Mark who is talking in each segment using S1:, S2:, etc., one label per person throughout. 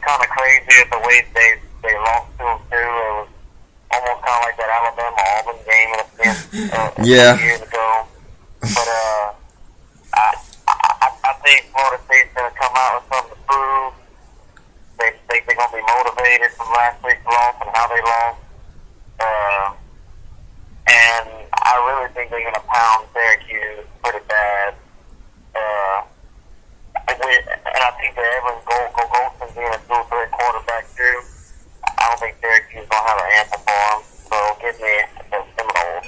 S1: kind of crazy at the way they lost to them too. It was almost kind of like that Alabama Auburn game in a sense
S2: Yeah.
S1: a few years ago. But I think Florida State's going to come out with something to prove. They think they're going to be motivated from last week's loss and how they lost. And I really think they're going to pound Syracuse pretty bad. And I think that Evan Golston being a dual-threat quarterback too, I don't think Syracuse is going to have an answer for him. So give me the Seminoles.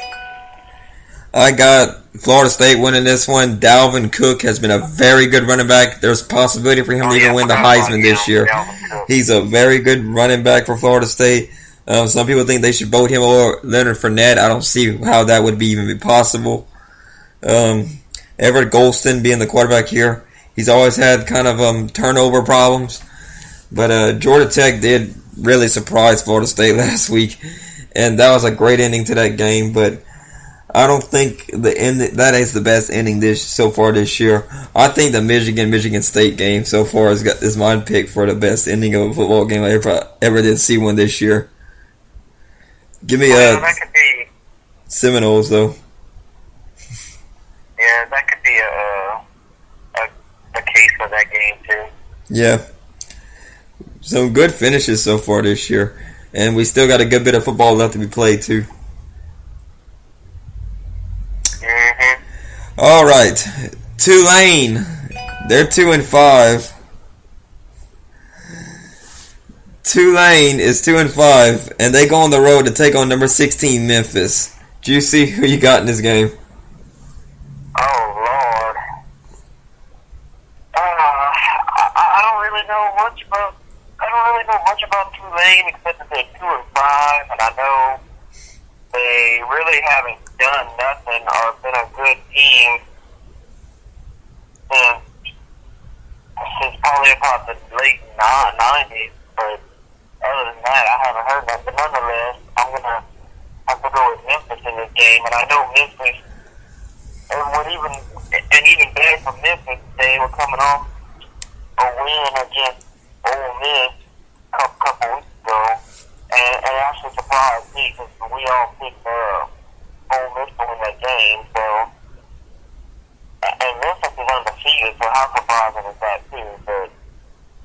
S2: I got Florida State winning this one. Dalvin Cook has been a very good running back. There's a possibility for him to even win the Heisman this year. He's a very good running back for Florida State. Some people think they should vote him over Leonard Fournette. I don't see how that would even be possible. Everett Golston being the quarterback here, he's always had kind of turnover problems. But Georgia Tech did really surprise Florida State last week, and that was a great ending to that game. But I don't think that is the best ending so far this year. I think the Michigan State game so far is my pick for the best ending of a football game I ever did see one this year. Give me
S1: that could be,
S2: Seminoles though.
S1: Yeah, that could be a case for that game too.
S2: Yeah. Some good finishes so far this year, and we still got a good bit of football left to be played too.
S1: Mm-hmm.
S2: All right, Tulane, they're 2-5. Tulane is 2-5, and they go on the road to take on number 16 Memphis. Juicy, who you got in this game?
S1: Oh Lord, I don't really know much about. I don't really know much about Tulane except that they're 2-5, and I know they really haven't done nothing or been a good team since probably about the late 90s. But other than that, I haven't heard nothing. But nonetheless, I'm gonna have to go with Memphis in this game, and I know Memphis. And even better for Memphis, they were coming off a win against Ole Miss a couple weeks ago, and it actually surprised me because we all picked Ole Miss to win that game. So, and Memphis is undefeated, so how surprising is that too? But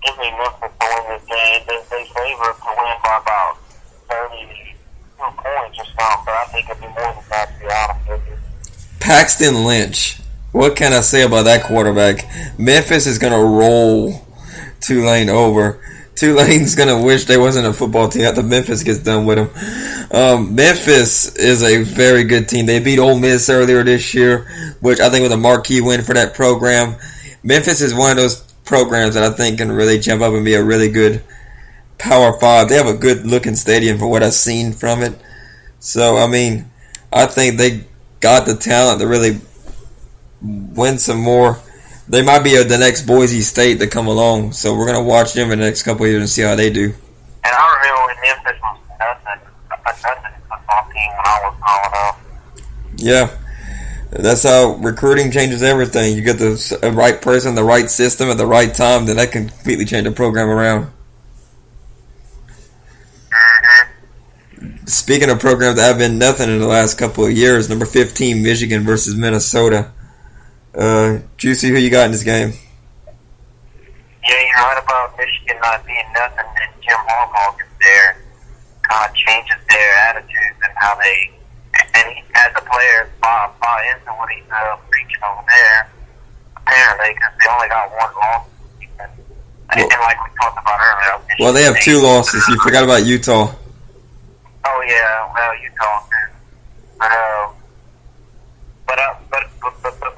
S1: give me Memphis to win this game. They favor to win by about 32 points or something, but I think it'd be more than that, to be honest with you.
S2: Paxton Lynch. What can I say about that quarterback? Memphis is going to roll Tulane over. Tulane's going to wish there wasn't a football team after Memphis gets done with them. Memphis is a very good team. They beat Ole Miss earlier this year, which I think was a marquee win for that program. Memphis is one of those programs that I think can really jump up and be a really good Power 5. They have a good looking stadium for what I've seen from it. So, I mean, I think they got the talent to really win some more. They might be the next Boise State to come along, so we're going to watch them in the next couple of years and see how they do.
S1: And I remember when Memphis was nothing football team when I was growing up.
S2: Yeah, that's how recruiting changes everything. You get the right person, the right system at the right time, then that can completely change the program around. Speaking of programs that have been nothing in the last couple of years, number 15, Michigan versus Minnesota. Juicy, who you got in this game?
S1: Yeah, you're right about Michigan not being nothing, and Jim Harbaugh gets there, kind of changes their attitudes and how they, and he, as the players buy into what he's preaching over there, apparently, because they only got one loss. And like we talked about earlier.
S2: Well, they have 2 losses. You forgot about Utah.
S1: Oh yeah, well Utah too. But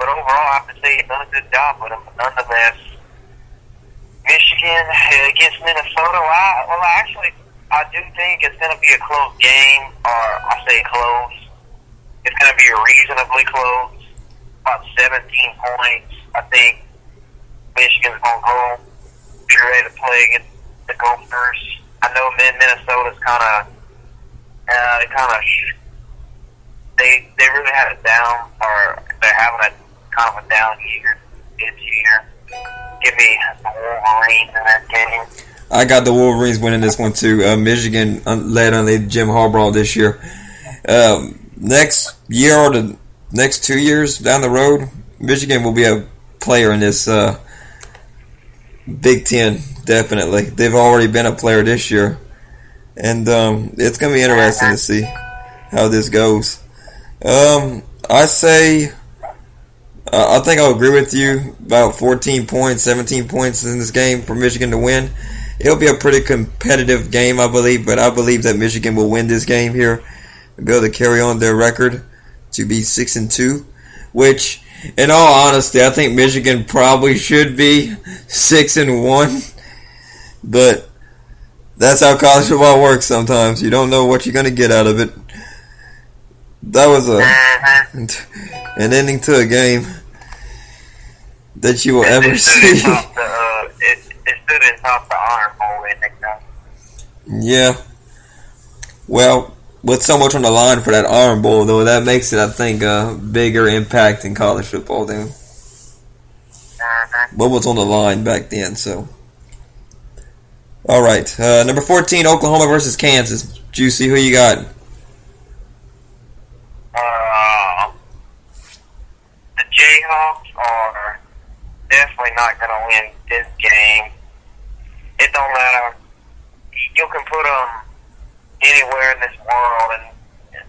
S1: overall, I have to say he's done a good job with them. But nonetheless, Michigan against Minnesota. I do think it's going to be a close game, or I say close. It's going to be reasonably close, about 17 points. I think Michigan's going to go be ready to play against the Gophers. I know Minnesota's they really had a down, or they're having a kind of a down year this year. Give me the Wolverines in that game.
S2: I got the Wolverines winning this one too. Michigan led under Jim Harbaugh this year. Next year or the next 2 years down the road, Michigan will be a player in this Big Ten. Definitely, they've already been a player this year, and it's going to be interesting to see how this goes. I say, I think I'll agree with you about 14 points, 17 points in this game for Michigan to win. It'll be a pretty competitive game, I believe, but I believe that Michigan will win this game here and be able to carry on their record to be 6-2, which, in all honesty, I think Michigan probably should be 6-1, but that's how college football works sometimes. You don't know what you're going to get out of it. That was an ending to a game that you will ever see.
S1: It stood in top the Honor Bowl ending, though.
S2: Yeah. Well, with so much on the line for that Iron Bowl, though, that makes it, I think, a bigger impact in college football than what was on the line back then. So, all right, number 14, Oklahoma versus Kansas. Juicy, who you got?
S1: The Jayhawks are definitely not going to win this game. It don't matter. You can put them anywhere in this world, and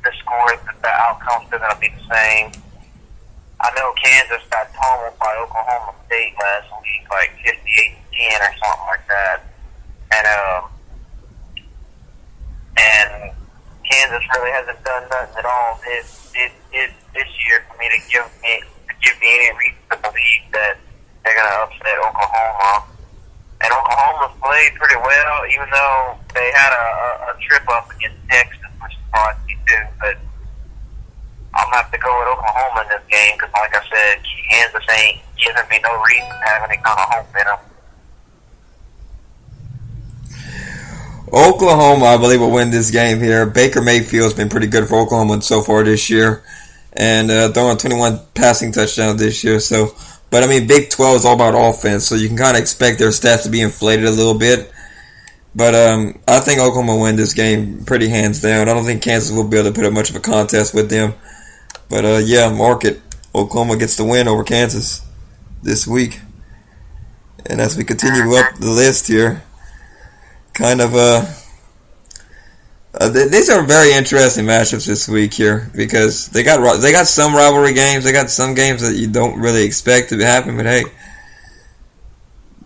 S1: the scores, the outcome's still going to be the same. I know Kansas got pummeled by Oklahoma State last week, like 58-10 or something like that. And Kansas really hasn't done nothing at all this year for me to give me any reason to believe that they're going to upset Oklahoma. And Oklahoma's played pretty well, even though they had a trip up against Texas, which surprised me too. But I'm going to have to go with Oklahoma in this game because, like I said, Kansas ain't giving me no reason to have any kind of hope in them.
S2: Oklahoma, I believe, will win this game here. Baker Mayfield's been pretty good for Oklahoma so far this year, and throwing 21 passing touchdowns this year. So, but I mean, Big 12 is all about offense, so you can kind of expect their stats to be inflated a little bit. But I think Oklahoma will win this game pretty hands down. I don't think Kansas will be able to put up much of a contest with them. But yeah, mark it. Oklahoma gets the win over Kansas this week. And as we continue up the list here, kind of these are very interesting matchups this week here because they got some rivalry games, they got some games that you don't really expect to happen, but hey,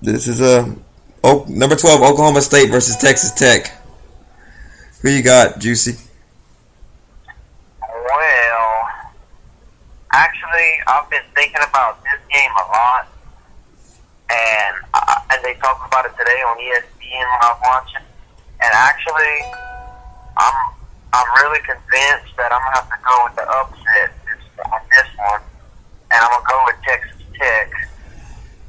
S2: this is number 12 Oklahoma State versus Texas Tech. Who you got, Juicy?
S1: Well, actually, I've been thinking about this game a lot, and they talked about it today on ESPN when I was watching. And actually, I'm really convinced that I'm gonna have to go with the upset on this one, and I'm gonna go with Texas Tech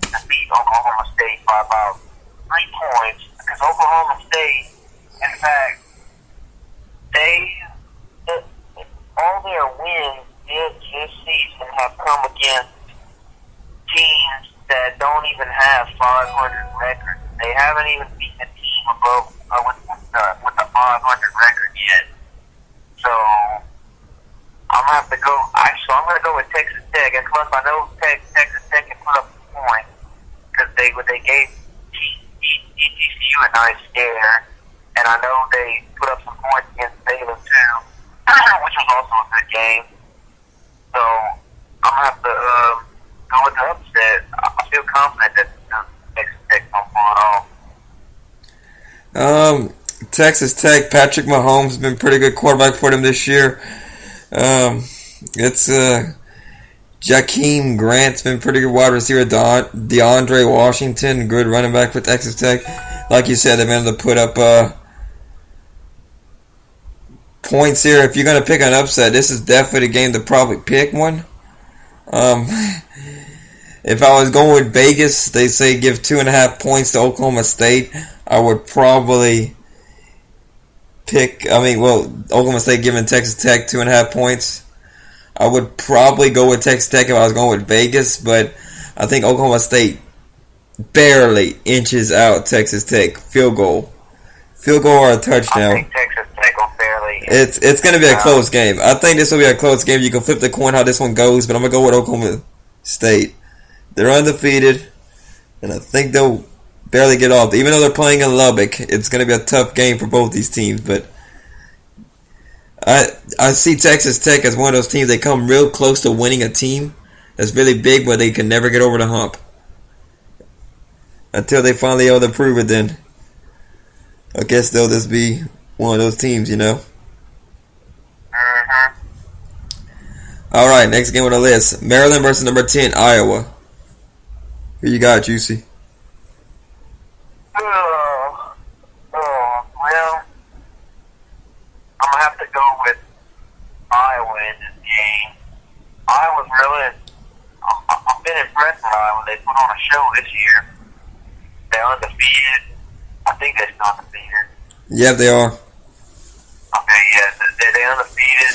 S1: to beat Oklahoma State by about 3 points because Oklahoma State, in fact, all their wins this season have come against teams that don't even have 500 records. They haven't even beaten a team above with a 500 record yet. So I'm gonna have to go. Actually, I'm gonna go with Texas Tech, and plus I know Texas Tech can put up some points because they gave ETCU a nice scare, and I know they put up some points against Baylor too, which was also a good game. So I'm gonna have to go with the upset. I feel confident that Texas Tech don't pull it off.
S2: Texas Tech, Patrick Mahomes has been a pretty good quarterback for them this year. It's Jakeem Grant's been pretty good wide receiver. DeAndre Washington, good running back for Texas Tech. Like you said, they've been able to put up points here. If you're going to pick an upset, this is definitely the game to probably pick one. If I was going with Vegas, they say give 2.5 points to Oklahoma State. I would probably pick, Oklahoma State giving Texas Tech 2.5 points. I would probably go with Texas Tech if I was going with Vegas, but I think Oklahoma State barely inches out Texas Tech. Field goal or a touchdown.
S1: I think Texas Tech will barely.
S2: It's going to be a close game. I think this will be a close game. You can flip the coin how this one goes, but I'm going to go with Oklahoma State. They're undefeated, and I think they'll barely get off. Even though they're playing in Lubbock, it's going to be a tough game for both these teams, but I see Texas Tech as one of those teams. They come real close to winning a team that's really big, but they can never get over the hump. Until they finally able to prove it, then I guess they'll just be one of those teams, you know?
S1: Mm-hmm.
S2: Alright, next game on the list. Maryland versus number 10, Iowa. Who you got, Juicy?
S1: Well, I'm going to have to go with Iowa in this game. Iowa's really, I've been impressed with Iowa. They put on a show this year. They're undefeated. I think they're still undefeated.
S2: Yeah, they are.
S1: Okay, yeah, they're undefeated.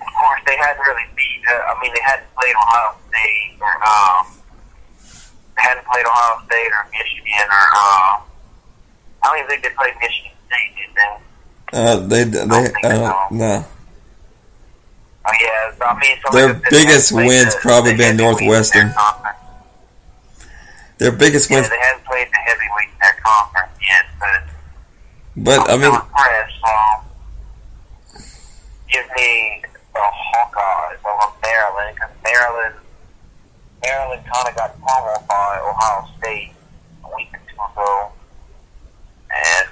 S1: Of course, they hadn't really beat. They hadn't played Ohio State or Michigan or I don't even think they played Michigan State, did they?
S2: No.
S1: Oh yeah, so,
S2: Their biggest win's probably been Northwestern. Their biggest wins.
S1: They haven't played the heavyweight in their conference yet,
S2: but
S1: I'm impressed. Give me the Hawkeyes over Maryland, because Maryland kind of got pummeled by Ohio State a week or two ago, and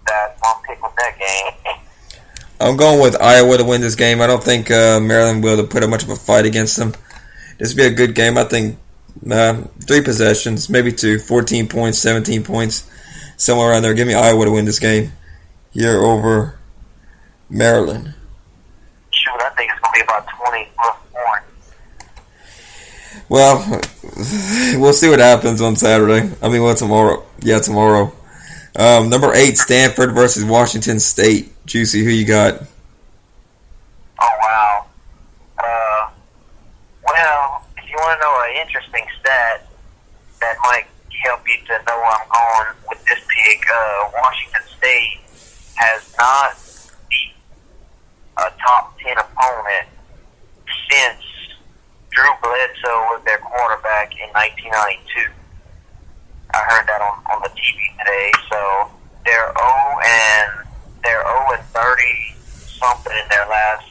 S1: that's one pick with that game.
S2: I'm going with Iowa to win this game. I don't think Maryland will put up much of a fight against them. This will be a good game. I think 3 possessions, maybe 2, 14 points, 17 points, somewhere around there. Give me Iowa to win this game here over Maryland.
S1: Shoot, I think it's going to be about 20 plus points.
S2: Well, we'll see what happens on Saturday. Tomorrow. Yeah, tomorrow. Number 8, Stanford versus Washington State. Juicy, who you got?
S1: Oh, wow. Well, if you want to know an interesting stat that might help you to know where I'm going with this pick, Washington State has not beat a top 10 opponent since Drew Bledsoe was their quarterback in 1992. I heard that on the TV today. So they're 0 and 30 something in their last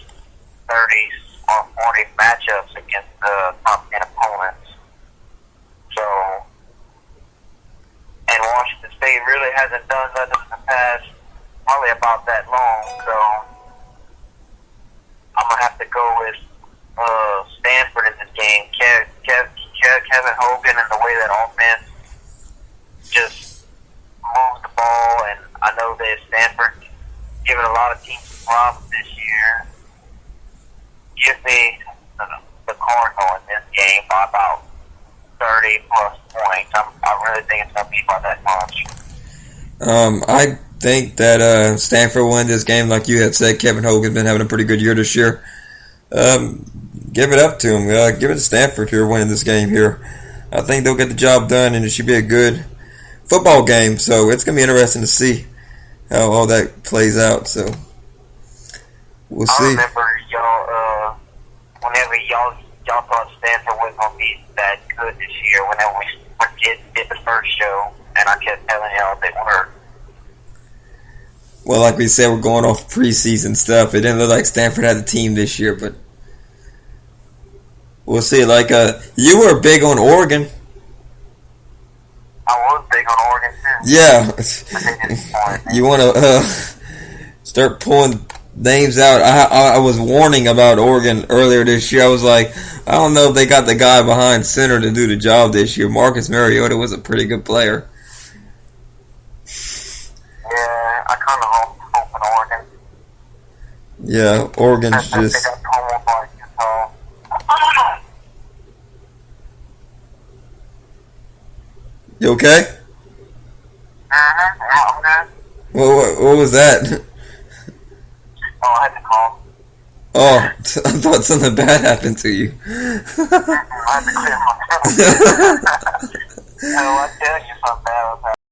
S1: 30 or 40 matchups against the top 10 opponents. So, and Washington State really hasn't done nothing in the past probably about that long. So I'm gonna have to go with Stanford in this game. Kevin Hogan and the way that offense just moves the ball, and I know that Stanford giving a lot of teams problems this year. Give me the Cardinal in this game by about 30 plus points. I really think it's going to be by that much.
S2: I think that Stanford won this game. Like you had said, Kevin Hogan's been having a pretty good year this year. Give it up to him. Give it to Stanford here winning this game here. I think they'll get the job done, and it should be a good football game. So it's going to be interesting to see how all that plays out. So we'll see.
S1: I remember y'all, whenever y'all thought Stanford was going to be that good this year, whenever we did the first show, and I kept telling y'all they were.
S2: Well, like we said, we're going off preseason stuff. It didn't look like Stanford had a team this year, but we'll see. Like, you were big on Oregon.
S1: I was big on Oregon, too.
S2: Yeah. You want to start pulling names out. I was warning about Oregon earlier this year. I was like, I don't know if they got the guy behind center to do the job this year. Marcus Mariota was a pretty good player.
S1: Yeah, I kind of hope in Oregon.
S2: Yeah, Oregon's just... You okay?
S1: Uh-huh.
S2: What was that?
S1: Oh, I had to call.
S2: Oh, I thought something bad happened to you.
S1: I had to clear my throat. Oh, I tell you something bad was happening.